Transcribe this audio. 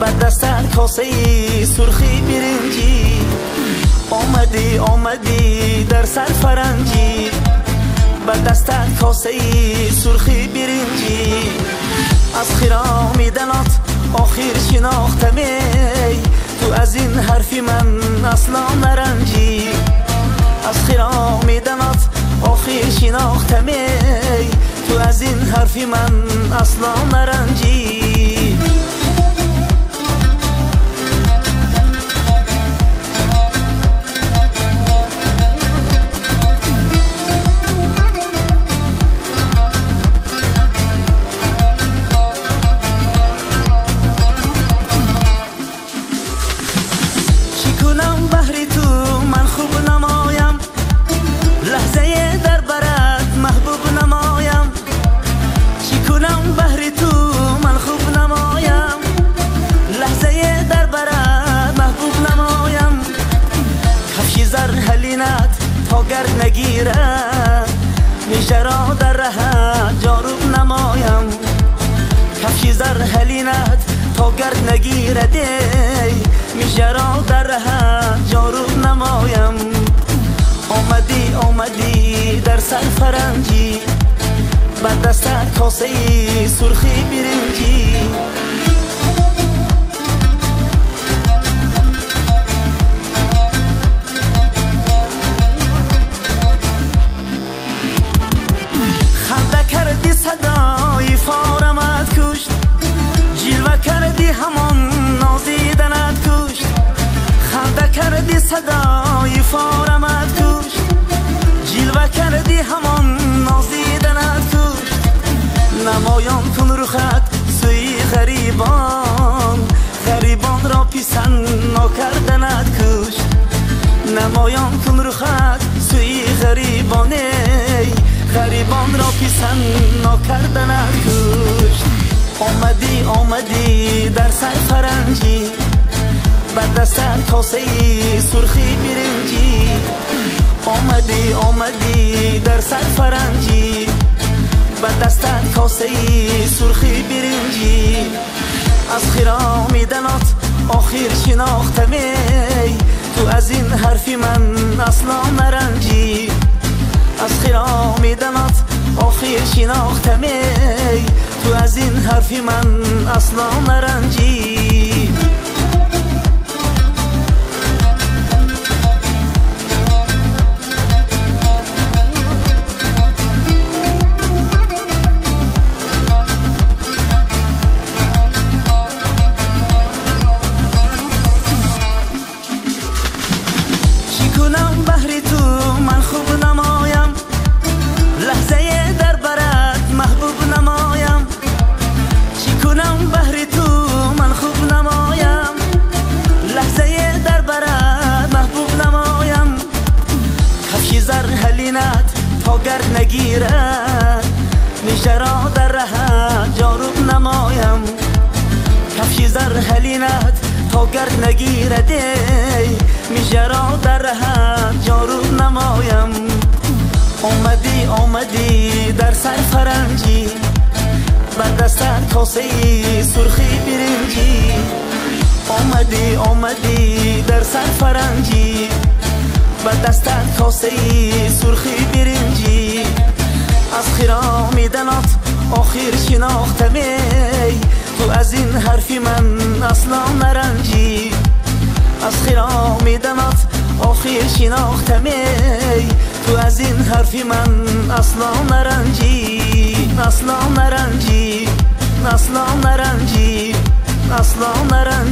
بر دستت کاسه سرخی برنجی آمدی در سرفرنجی بر دستت کاسه سرخی برنجی از خرام دلات آخر شناختمی تو از این حرفی من اصلا نرنجی از خرام دلات آخر شناختمی تو از این حرفی من اصلا نرنجی تا گرد نگیرد میشه را در رهت جاروب نمایم کفشی زر حلینت تا گرد نگیرد میشه را در رهت جاروب نمایم آمدی در سرفرنجی بر دستت کاسه سرخی برنجی صدای فارمت کشت جلوه کردی همان نازیدنت کشت خنده کردی صدای فارمت کشت جلوه کردی همان نازیدنت کشت نمایان کن رخت سوی غریبان را پیسن نکردنت کشت نمایان کن رخت سوی غریبان را پیسن نکردنت کشت آمدی در سرفرنجی بر دستت کاسه سرخی برنجی آمدی در سرفرنجی بر دستت کاسه سرخی برنجی از خرام دلات آخر شناختمی تو از این حرفی من اصلا نرنجی از خرام دلات آخر شناختمی تو از این حرفی من اصلا نرنجی چی کنم بهر تو من خوب نمایم لحظه در برات محبوب نمایم چی کنم بهر تو من خوب نمایم لحظه در برات محبوب نمایم کفشی زر حلینت تا گرد نگیرد میشه را در رهت جاروب نمایم کفشی زر حلینت تا گرد نگیرد میشه را در رهت جاروب نمایم آمدی در سرفرنجی بر دستت کاسه سرخی برنجی آمدی در سرفرنجی بر دستت کاسه سرخی برنجی از خرام دلات آخر شناختمی تو از این حرفی من اصلا نرنجی از خرام دلات آخر شناختمی تو از این حرفی من اصلا نرنجی اصلا نرنجی اصلا نرنجی اصلا نرنجی